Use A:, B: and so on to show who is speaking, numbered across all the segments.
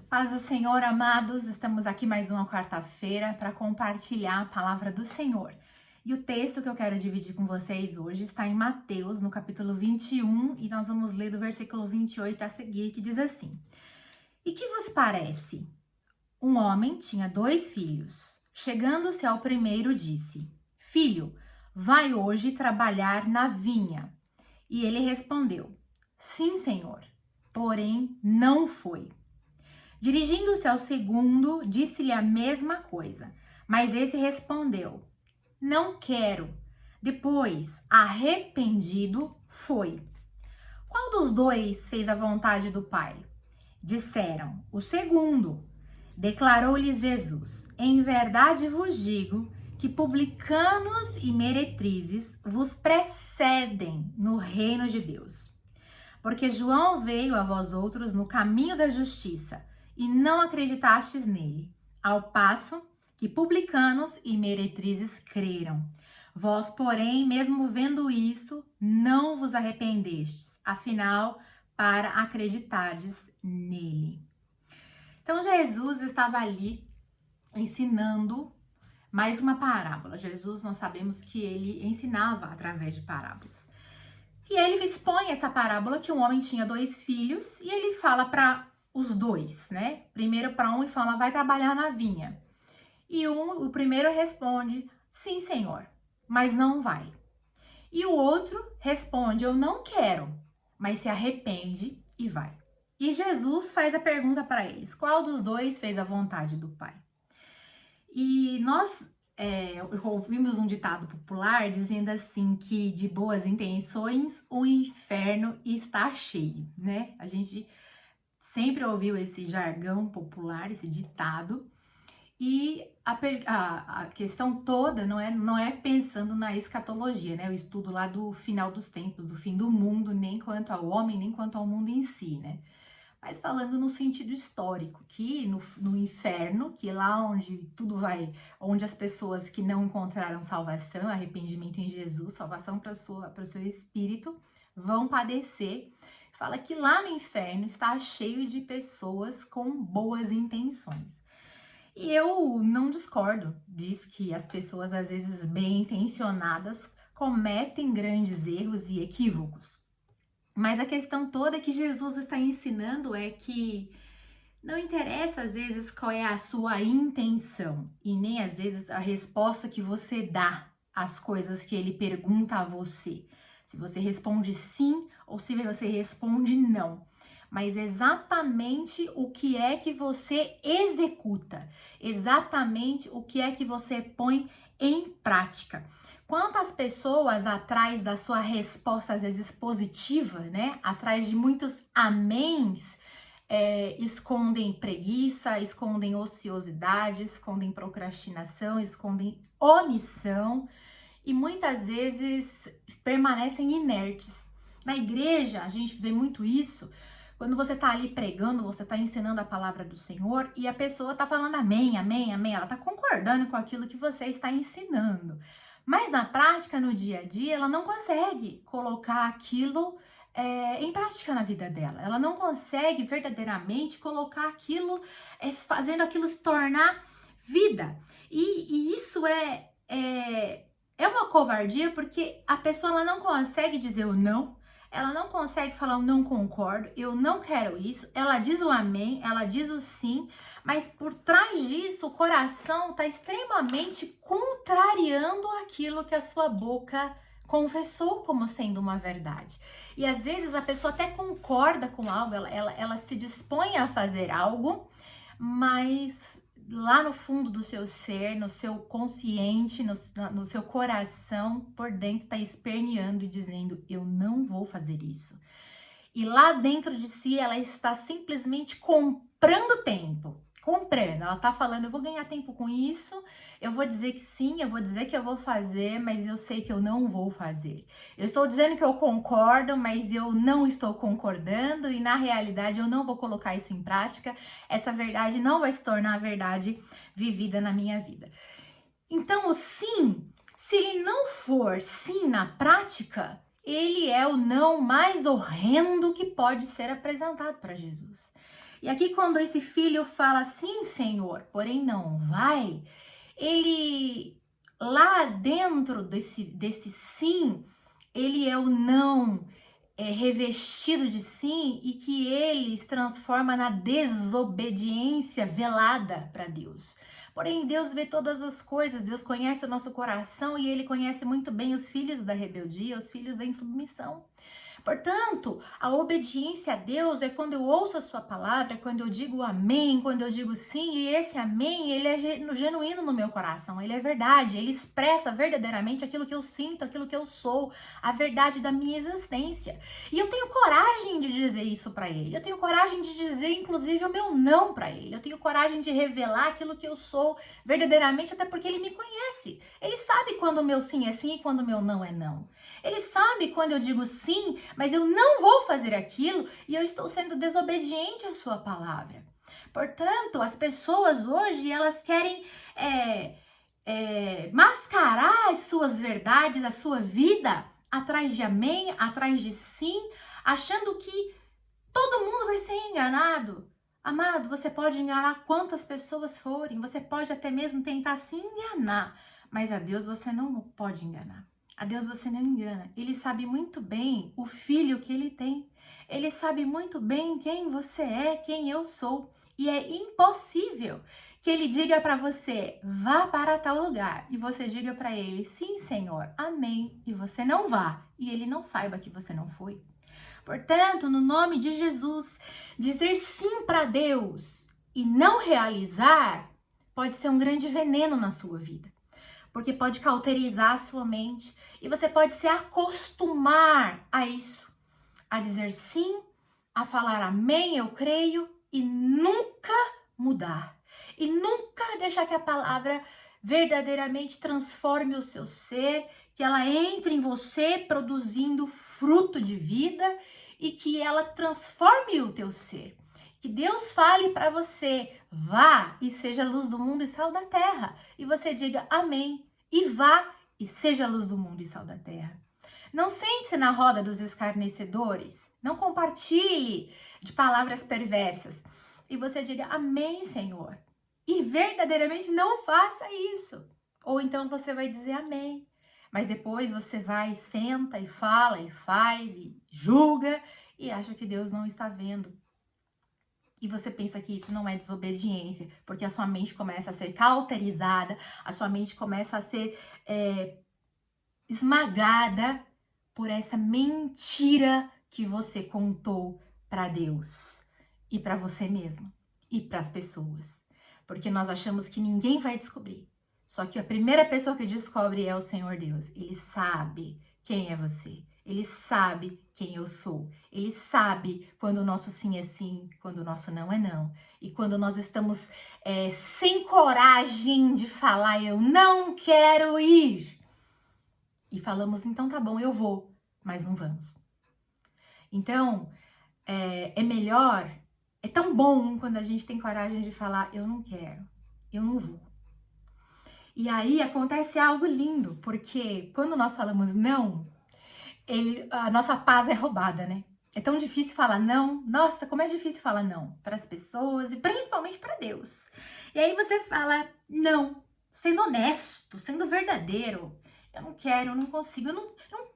A: Paz do Senhor, amados, estamos aqui mais uma quarta-feira para compartilhar a palavra do Senhor. E o texto que eu quero dividir com vocês hoje está em Mateus, no capítulo 21, e nós vamos ler do versículo 28 a seguir, que diz assim: E que vos parece? Um homem tinha 2 filhos. Chegando-se ao primeiro, disse: Filho, vai hoje trabalhar na vinha. E ele respondeu: Sim, senhor. Porém, não foi. Dirigindo-se ao segundo, disse-lhe a mesma coisa, mas esse respondeu: Não quero. Depois, arrependido, foi. Qual dos dois fez a vontade do pai? Disseram: O segundo. Declarou-lhes Jesus: Em verdade vos digo que publicanos e meretrizes vos precedem no reino de Deus. Porque João veio a vós outros no caminho da justiça, e não acreditastes nele, ao passo que publicanos e meretrizes creram. Vós, porém, mesmo vendo isso, não vos arrependestes, afinal, para acreditardes nele. Então, Jesus estava ali ensinando mais uma parábola. Jesus, nós sabemos que ele ensinava através de parábolas. E ele expõe essa parábola que um homem tinha 2 filhos e ele fala para os dois, né? Primeiro para um e fala: vai trabalhar na vinha. E o primeiro responde: sim, senhor, mas não vai. E o outro responde: eu não quero, mas se arrepende e vai. E Jesus faz a pergunta para eles: qual dos dois fez a vontade do Pai? E nós ouvimos um ditado popular dizendo assim que de boas intenções o inferno está cheio, né? A gente sempre ouviu esse jargão popular, esse ditado, e a questão toda não é pensando na escatologia, né? O estudo lá do final dos tempos, do fim do mundo, nem quanto ao homem, nem quanto ao mundo em si, né? Mas falando no sentido histórico, que no inferno, que é lá onde tudo vai, onde as pessoas que não encontraram salvação, arrependimento em Jesus, salvação para o seu espírito, vão padecer. Fala que lá no inferno está cheio de pessoas com boas intenções. E eu não discordo disso, que as pessoas, às vezes bem intencionadas, cometem grandes erros e equívocos. Mas a questão toda que Jesus está ensinando é que não interessa às vezes qual é a sua intenção e nem às vezes a resposta que você dá às coisas que ele pergunta a você. Se você responde sim ou se você responde não. Mas exatamente o que é que você executa, exatamente o que é que você põe em prática. Quantas pessoas atrás da sua resposta, às vezes positiva, né? Atrás de muitos améns, escondem preguiça, escondem ociosidade, escondem procrastinação, escondem omissão e muitas vezes permanecem inertes. Na igreja, a gente vê muito isso. Quando você tá ali pregando, você tá ensinando a palavra do Senhor e a pessoa tá falando amém, amém, amém. Ela tá concordando com aquilo que você está ensinando. Mas na prática, no dia a dia, ela não consegue colocar aquilo em prática na vida dela. Ela não consegue verdadeiramente colocar aquilo, fazendo aquilo se tornar vida. E isso é uma covardia, porque a pessoa ela não consegue dizer o não, ela não consegue falar eu não concordo, eu não quero isso, ela diz o amém, ela diz o sim, mas por trás disso o coração está extremamente contrariando aquilo que a sua boca confessou como sendo uma verdade. E às vezes a pessoa até concorda com algo, ela se dispõe a fazer algo, mas lá no fundo do seu ser, no seu consciente, no seu coração, por dentro está esperneando e dizendo: eu não vou fazer isso. E lá dentro de si ela está simplesmente comprando tempo. Comprando, ela tá falando: eu vou ganhar tempo com isso, eu vou dizer que sim, eu vou dizer que eu vou fazer, mas eu sei que eu não vou fazer. Eu estou dizendo que eu concordo, mas eu não estou concordando e na realidade eu não vou colocar isso em prática. Essa verdade não vai se tornar a verdade vivida na minha vida. Então, o sim, se ele não for sim na prática, ele é o não mais horrendo que pode ser apresentado para Jesus. E aqui, quando esse filho fala sim, Senhor, porém não vai, ele lá dentro desse sim, ele é o não revestido de sim e que ele se transforma na desobediência velada para Deus. Porém, Deus vê todas as coisas, Deus conhece o nosso coração e ele conhece muito bem os filhos da rebeldia, os filhos da insubmissão. Portanto, a obediência a Deus é quando eu ouço a sua palavra, é quando eu digo amém, quando eu digo sim, e esse amém, ele é genuíno no meu coração, ele é verdade, ele expressa verdadeiramente aquilo que eu sinto, aquilo que eu sou, a verdade da minha existência. E eu tenho coragem de dizer isso para ele, eu tenho coragem de dizer, inclusive, o meu não para ele, eu tenho coragem de revelar aquilo que eu sou verdadeiramente, até porque ele me conhece. Ele sabe quando o meu sim é sim e quando o meu não é não. Ele sabe quando eu digo sim, mas eu não vou fazer aquilo e eu estou sendo desobediente à sua palavra. Portanto, as pessoas hoje, elas querem mascarar as suas verdades, a sua vida, atrás de amém, atrás de sim, achando que todo mundo vai ser enganado. Amado, você pode enganar quantas pessoas forem, você pode até mesmo tentar se enganar, mas a Deus você não pode enganar. A Deus você não engana. Ele sabe muito bem o filho que ele tem. Ele sabe muito bem quem você é, quem eu sou. E é impossível que ele diga para você, vá para tal lugar, e você diga para ele, sim, Senhor, amém, e você não vá, e ele não saiba que você não foi. Portanto, no nome de Jesus, dizer sim para Deus e não realizar pode ser um grande veneno na sua vida, porque pode cauterizar a sua mente e você pode se acostumar a isso, a dizer sim, a falar amém, eu creio e nunca mudar. E nunca deixar que a palavra verdadeiramente transforme o seu ser, que ela entre em você produzindo fruto de vida e que ela transforme o teu ser. Que Deus fale para você, vá e seja luz do mundo e sal da terra. E você diga amém e vá e seja luz do mundo e sal da terra. Não sente-se na roda dos escarnecedores. Não compartilhe de palavras perversas. E você diga amém, Senhor. E verdadeiramente não faça isso. Ou então você vai dizer amém. Mas depois você vai, senta e fala e faz e julga e acha que Deus não está vendo. E você pensa que isso não é desobediência, porque a sua mente começa a ser cauterizada, a sua mente começa a ser esmagada por essa mentira que você contou para Deus e para você mesmo e para as pessoas. Porque nós achamos que ninguém vai descobrir. Só que a primeira pessoa que descobre é o Senhor Deus. Ele sabe quem é você. Ele sabe quem eu sou. Ele sabe quando o nosso sim é sim, quando o nosso não é não. E quando nós estamos sem coragem de falar, eu não quero ir. E falamos, então tá bom, eu vou, mas não vamos. Então, é melhor, é tão bom quando a gente tem coragem de falar, eu não quero, eu não vou. E aí acontece algo lindo, porque quando nós falamos não, a nossa paz é roubada, né? É tão difícil falar não. Nossa, como é difícil falar não para as pessoas e principalmente para Deus. E aí você fala não, sendo honesto, sendo verdadeiro. Eu não quero, eu não consigo, eu não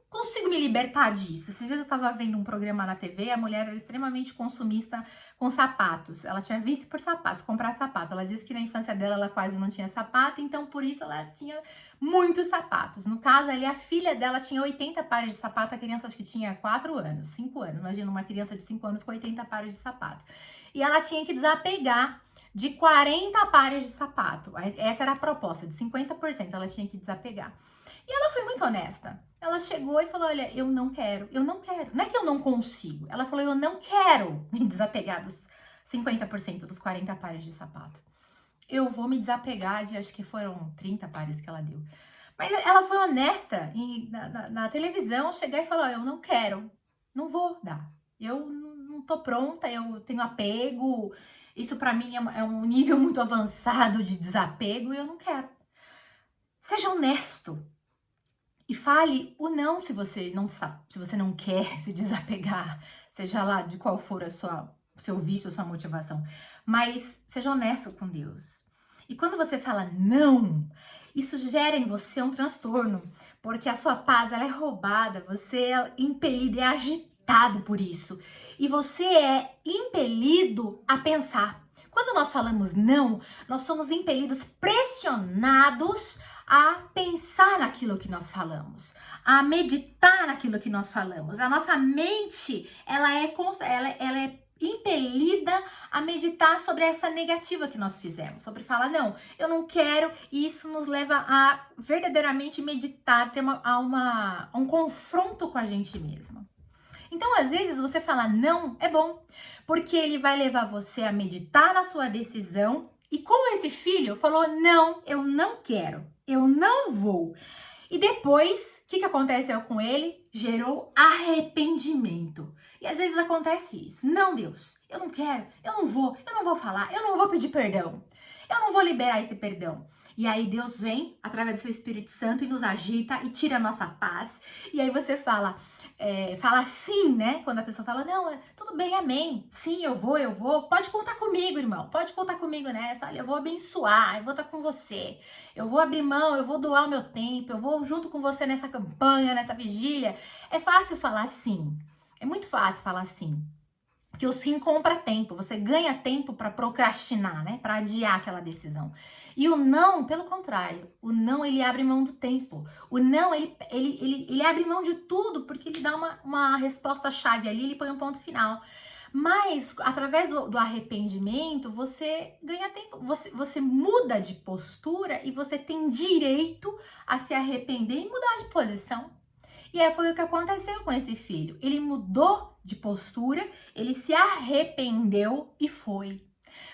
A: consigo me libertar disso. Esses dias eu estava vendo um programa na TV, a mulher era extremamente consumista com sapatos. Ela tinha vício por sapatos, comprar sapato. Ela disse que na infância dela ela quase não tinha sapato, então por isso ela tinha muitos sapatos. No caso, ali, a filha dela tinha 80 pares de sapato, a criança acho que tinha 4 anos, 5 anos. Imagina uma criança de 5 anos com 80 pares de sapato. E ela tinha que desapegar de 40 pares de sapato. Essa era a proposta, de 50% ela tinha que desapegar. E ela foi muito honesta. Ela chegou e falou, olha, eu não quero, eu não quero. Não é que eu não consigo. Ela falou, eu não quero me desapegar dos 50% dos 40 pares de sapato. Eu vou me desapegar de, acho que foram 30 pares que ela deu. Mas ela foi honesta na televisão, chegar e falar, eu não quero, não vou dar. Eu não tô pronta, eu tenho apego. Isso pra mim é um nível muito avançado de desapego e eu não quero. Seja honesto. E fale o não se você não sabe, se você não quer se desapegar, seja lá de qual for a sua seu vício, sua motivação. Mas seja honesto com Deus. E quando você fala não, isso gera em você um transtorno, porque a sua paz ela é roubada, você é impelido, é agitado por isso. E você é impelido a pensar. Quando nós falamos não, nós somos impelidos, pressionados a pensar naquilo que nós falamos, a meditar naquilo que nós falamos. A nossa mente, ela é impelida a meditar sobre essa negativa que nós fizemos, sobre falar, não, eu não quero, e isso nos leva a verdadeiramente meditar, ter um confronto com a gente mesma. Então, às vezes, você falar não é bom, porque ele vai levar você a meditar na sua decisão, e como esse filho falou, não, eu não quero, eu não vou. E depois, o que aconteceu com ele? Gerou arrependimento. E às vezes acontece isso. Não, Deus, eu não quero, eu não vou falar, eu não vou pedir perdão. Eu não vou liberar esse perdão. E aí Deus vem, através do seu Espírito Santo, e nos agita e tira a nossa paz. E aí você fala sim, né? Quando a pessoa fala, não, tudo bem, amém. Sim, eu vou. Pode contar comigo, irmão. Pode contar comigo nessa. Olha, eu vou abençoar, eu vou estar com você. Eu vou abrir mão, eu vou doar o meu tempo. Eu vou junto com você nessa campanha, nessa vigília. É fácil falar sim. É muito fácil falar sim. Porque o sim compra tempo, você ganha tempo para procrastinar, né? Para adiar aquela decisão. E o não, pelo contrário, o não ele abre mão do tempo. O não ele abre mão de tudo porque ele dá uma resposta-chave ali, ele põe um ponto final. Mas através do arrependimento, você ganha tempo, você muda de postura e você tem direito a se arrepender e mudar de posição. E aí foi o que aconteceu com esse filho. Ele mudou de postura, ele se arrependeu e foi.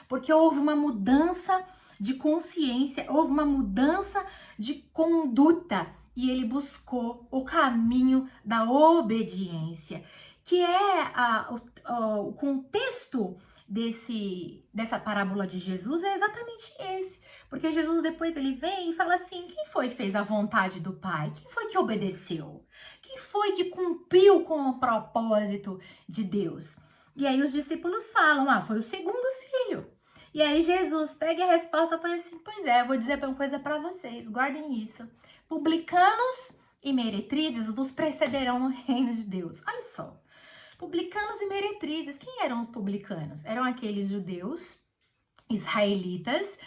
A: Porque houve uma mudança de consciência, houve uma mudança de conduta. E ele buscou o caminho da obediência, que é o contexto dessa parábola de Jesus é exatamente esse. Porque Jesus depois ele vem e fala assim, quem foi que fez a vontade do Pai? Quem foi que obedeceu? Quem foi que cumpriu com o propósito de Deus? E aí os discípulos falam, foi o segundo filho. E aí Jesus pega a resposta e fala assim, pois é, eu vou dizer uma coisa para vocês, guardem isso. Publicanos e meretrizes vos precederão no reino de Deus. Olha só, publicanos e meretrizes, quem eram os publicanos? Eram aqueles judeus, israelitas,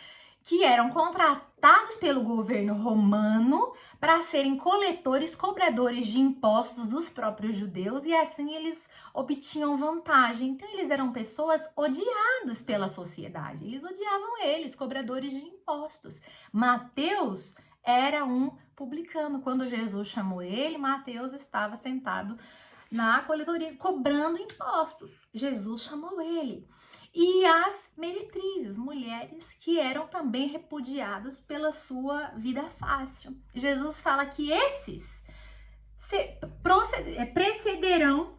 A: que eram contratados pelo governo romano para serem coletores, cobradores de impostos dos próprios judeus e assim eles obtinham vantagem. Então eles eram pessoas odiadas pela sociedade, eles odiavam eles, cobradores de impostos. Mateus era um publicano. Quando Jesus chamou ele, Mateus estava sentado na coletoria cobrando impostos. Jesus chamou ele. E as meretrizes, mulheres que eram também repudiadas pela sua vida fácil. Jesus fala que esses precederão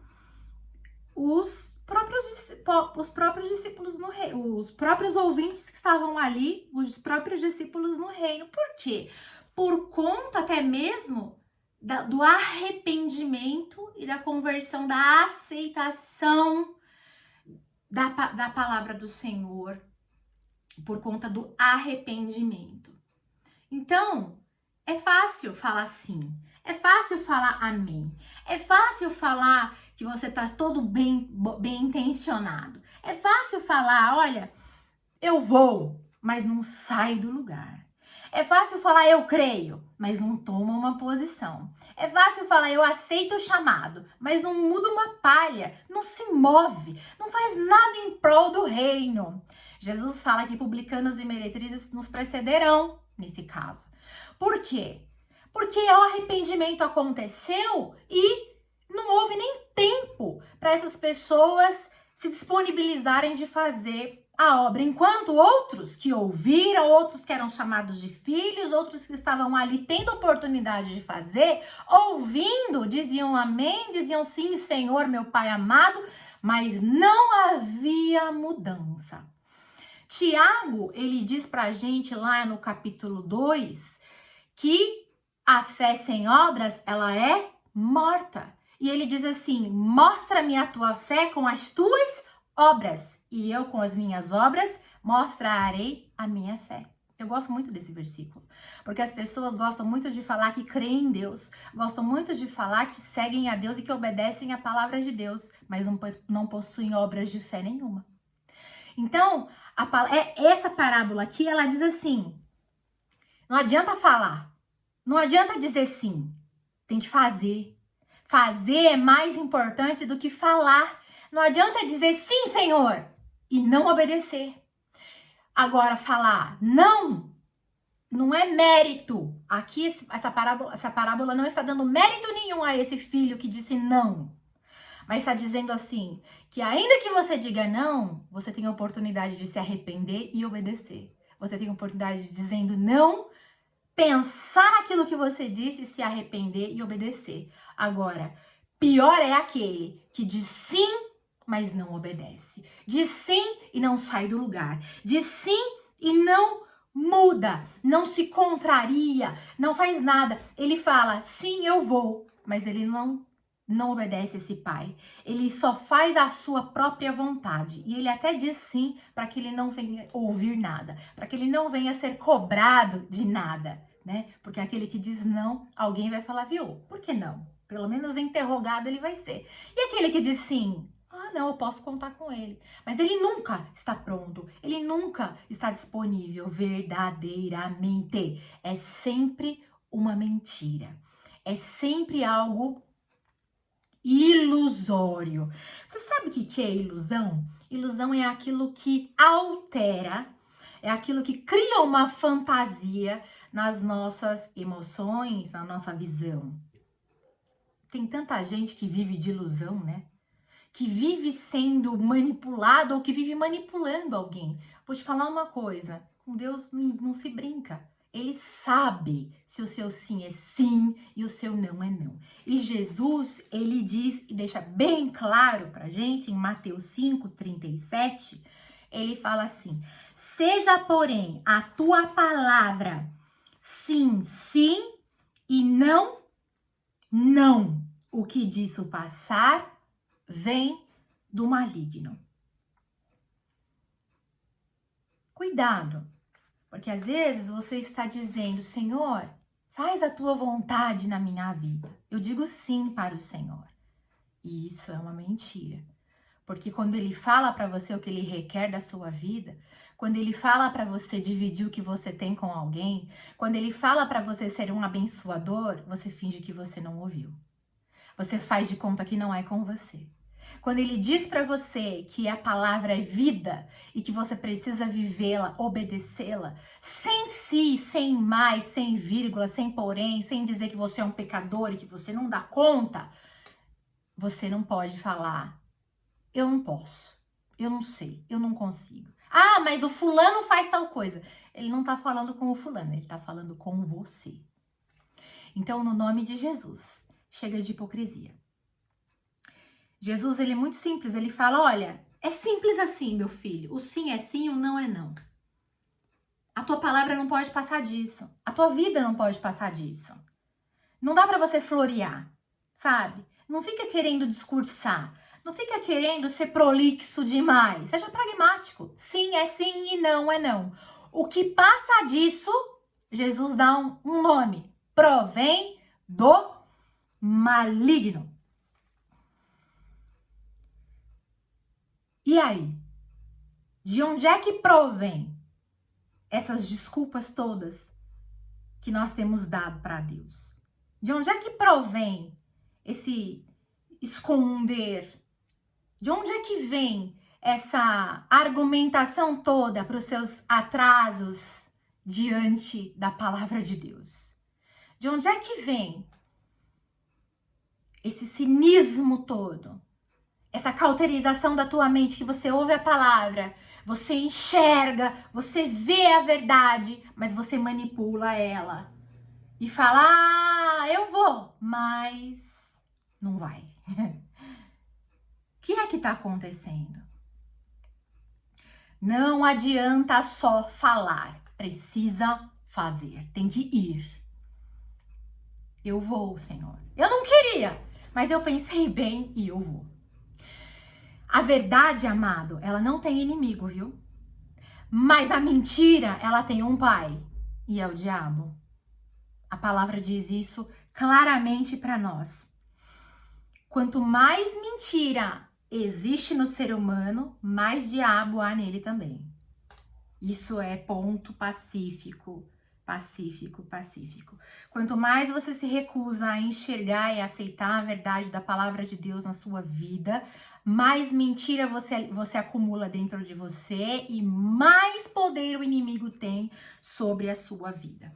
A: os próprios discípulos no reino, os próprios ouvintes que estavam ali, os próprios discípulos no reino. Por quê? Por conta até mesmo do arrependimento e da conversão, da aceitação da palavra do Senhor, por conta do arrependimento. Então, é fácil falar sim, é fácil falar amém, é fácil falar que você tá todo bem intencionado, é fácil falar, olha, eu vou, mas não sai do lugar. É fácil falar eu creio, mas não toma uma posição. É fácil falar eu aceito o chamado, mas não muda uma palha, não se move, não faz nada em prol do reino. Jesus fala que publicanos e meretrizes nos precederão nesse caso. Por quê? Porque o arrependimento aconteceu e não houve nem tempo para essas pessoas se disponibilizarem de fazer a obra, enquanto outros que ouviram, outros que eram chamados de filhos, outros que estavam ali tendo oportunidade de fazer, ouvindo, diziam amém, diziam sim, Senhor, meu Pai amado, mas não havia mudança. Tiago, ele diz pra gente lá no capítulo 2 que a fé sem obras, ela é morta. E ele diz assim, mostra-me a tua fé com as tuas obras, e eu com as minhas obras mostrarei a minha fé. Eu gosto muito desse versículo, porque as pessoas gostam muito de falar que creem em Deus, gostam muito de falar que seguem a Deus e que obedecem a palavra de Deus, mas não possuem obras de fé nenhuma. Então, essa parábola aqui, ela diz assim, não adianta falar, não adianta dizer sim, tem que fazer. Fazer é mais importante do que falar. Não adianta dizer sim, Senhor, e não obedecer. Agora, falar não é mérito. Aqui, essa parábola não está dando mérito nenhum a esse filho que disse não. Mas está dizendo assim, que ainda que você diga não, você tem a oportunidade de se arrepender e obedecer. Você tem a oportunidade de dizendo não, pensar naquilo que você disse, se arrepender e obedecer. Agora, pior é aquele que diz sim, mas não obedece. Diz sim e não sai do lugar. Diz sim e não muda, não se contraria, não faz nada. Ele fala, sim, eu vou, mas ele não obedece esse pai. Ele só faz a sua própria vontade. E ele até diz sim para que ele não venha ouvir nada, para que ele não venha ser cobrado de nada, né? Porque aquele que diz não, alguém vai falar, viu? Por que não? Pelo menos interrogado ele vai ser. E aquele que diz sim, não, eu posso contar com ele. Mas ele nunca está pronto, ele nunca está disponível verdadeiramente. É sempre uma mentira. É sempre algo ilusório. Você sabe o que é ilusão? Ilusão é aquilo que altera, é aquilo que cria uma fantasia nas nossas emoções, na nossa visão. Tem tanta gente que vive de ilusão, né? Que vive sendo manipulado ou que vive manipulando alguém. Vou te falar uma coisa, com Deus não se brinca. Ele sabe se o seu sim é sim e o seu não é não. E Jesus, ele diz e deixa bem claro pra gente em Mateus 5:37, ele fala assim: seja, porém, a tua palavra sim, sim e não, não. O que disso passar vem do maligno. Cuidado, porque às vezes você está dizendo, Senhor, faz a tua vontade na minha vida. Eu digo sim para o Senhor. E isso é uma mentira. Porque quando ele fala para você o que ele requer da sua vida, quando ele fala para você dividir o que você tem com alguém, quando ele fala para você ser um abençoador, você finge que você não ouviu. Você faz de conta que não é com você. Quando ele diz para você que a palavra é vida e que você precisa vivê-la, obedecê-la, sem si, sem mais, sem vírgula, sem porém, sem dizer que você é um pecador e que você não dá conta, você não pode falar, eu não posso, eu não sei, eu não consigo. Ah, mas o fulano faz tal coisa. Ele não tá falando com o fulano, ele tá falando com você. Então, no nome de Jesus, chega de hipocrisia. Jesus, ele é muito simples, ele fala, olha, é simples assim, meu filho, o sim é sim, o não é não. A tua palavra não pode passar disso, a tua vida não pode passar disso. Não dá pra você florear, sabe? Não fica querendo discursar, não fica querendo ser prolixo demais, seja pragmático. Sim é sim e não é não. O que passa disso, Jesus dá um nome, provém do maligno. E aí? De onde é que provém essas desculpas todas que nós temos dado para Deus? De onde é que provém esse esconder? De onde é que vem essa argumentação toda para os seus atrasos diante da palavra de Deus? De onde é que vem esse cinismo todo? Essa cauterização da tua mente que você ouve a palavra, você enxerga, você vê a verdade, mas você manipula ela. E fala, eu vou, mas não vai. O que é que tá acontecendo? Não adianta só falar, precisa fazer, tem que ir. Eu vou, Senhor. Eu não queria, mas eu pensei bem e eu vou. A verdade, amado, ela não tem inimigo, viu? Mas a mentira, ela tem um pai, e é o diabo. A palavra diz isso claramente para nós. Quanto mais mentira existe no ser humano, mais diabo há nele também. Isso é ponto pacífico. Pacífico. Quanto mais você se recusa a enxergar e aceitar a verdade da palavra de Deus na sua vida, mais mentira você acumula dentro de você e mais poder o inimigo tem sobre a sua vida.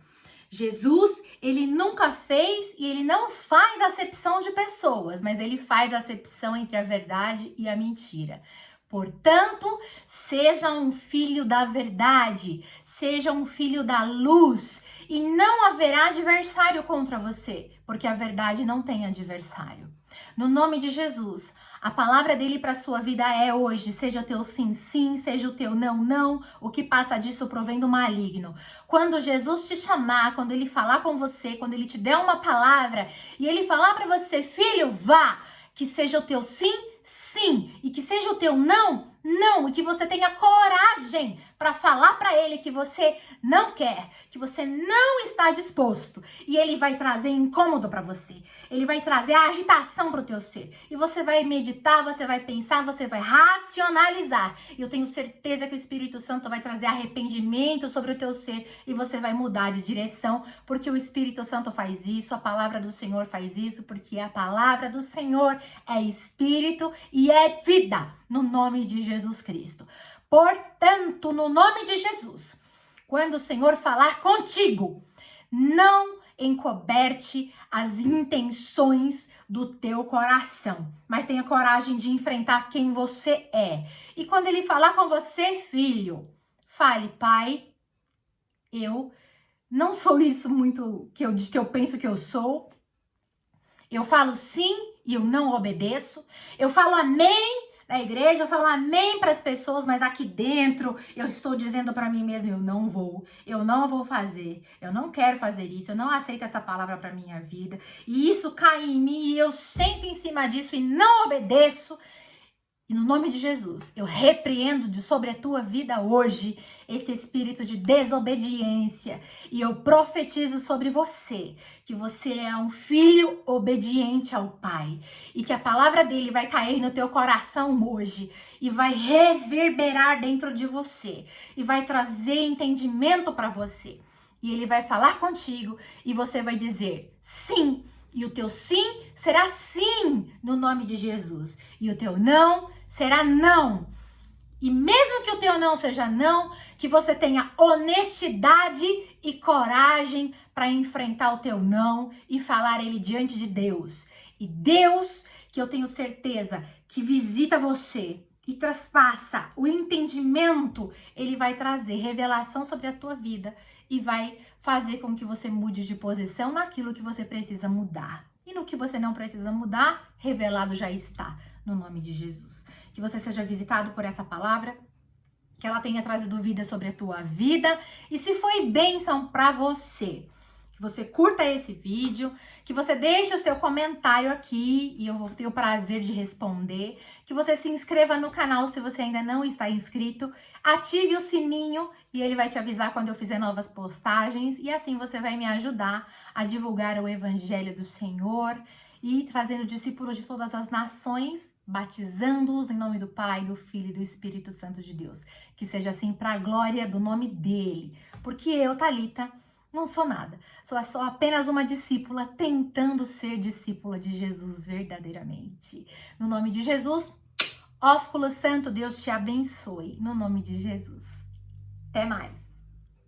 A: Jesus, ele nunca fez e ele não faz acepção de pessoas, mas ele faz acepção entre a verdade e a mentira. Portanto, seja um filho da verdade, seja um filho da luz, e não haverá adversário contra você, porque a verdade não tem adversário. No nome de Jesus, a palavra dele para sua vida é hoje, seja o teu sim, sim, seja o teu não, não, o que passa disso provém do maligno. Quando Jesus te chamar, quando ele falar com você, quando ele te der uma palavra e ele falar para você, filho, vá, que seja o teu sim, sim, e que seja o teu não, não, e que você tenha coragem para falar para ele que você não quer, que você não está disposto, e ele vai trazer incômodo para você. Ele vai trazer a agitação para o teu ser. E você vai meditar, você vai pensar, você vai racionalizar. E eu tenho certeza que o Espírito Santo vai trazer arrependimento sobre o teu ser e você vai mudar de direção, porque o Espírito Santo faz isso, a palavra do Senhor faz isso, porque a palavra do Senhor é espírito e é vida, no nome de Jesus Cristo. Portanto, no nome de Jesus, quando o Senhor falar contigo, não encoberte as intenções do teu coração, mas tenha coragem de enfrentar quem você é. E quando ele falar com você, filho, fale, pai, eu não sou isso muito que eu penso que eu sou. Eu falo sim e eu não obedeço. Eu falo amém na igreja, eu falo amém para as pessoas, mas aqui dentro eu estou dizendo para mim mesma, eu não vou fazer, eu não quero fazer isso, eu não aceito essa palavra para minha vida, e isso cai em mim e eu sento em cima disso e não obedeço. E no nome de Jesus, eu repreendo sobre a tua vida hoje esse espírito de desobediência. E eu profetizo sobre você que você é um filho obediente ao Pai. E que a palavra dele vai cair no teu coração hoje. E vai reverberar dentro de você. E vai trazer entendimento para você. E ele vai falar contigo e você vai dizer sim. E o teu sim será sim no nome de Jesus. E o teu não será não. E mesmo que o teu não seja não, que você tenha honestidade e coragem para enfrentar o teu não e falar ele diante de Deus. E Deus, que eu tenho certeza que visita você e traspassa o entendimento, ele vai trazer revelação sobre a tua vida e vai fazer com que você mude de posição naquilo que você precisa mudar. E no que você não precisa mudar, revelado já está, no nome de Jesus. Que você seja visitado por essa palavra, que ela tenha trazido vida sobre a tua vida. E se foi bênção para você, que você curta esse vídeo, que você deixe o seu comentário aqui e eu vou ter o prazer de responder, que você se inscreva no canal se você ainda não está inscrito, ative o sininho e ele vai te avisar quando eu fizer novas postagens e assim você vai me ajudar a divulgar o Evangelho do Senhor e trazendo discípulos de todas as nações, batizando-os em nome do Pai, do Filho e do Espírito Santo de Deus. Que seja assim para a glória do nome dele, porque eu, Thalita, não sou nada, sou só apenas uma discípula tentando ser discípula de Jesus verdadeiramente. No nome de Jesus, ósculo santo, Deus te abençoe. No nome de Jesus. Até mais.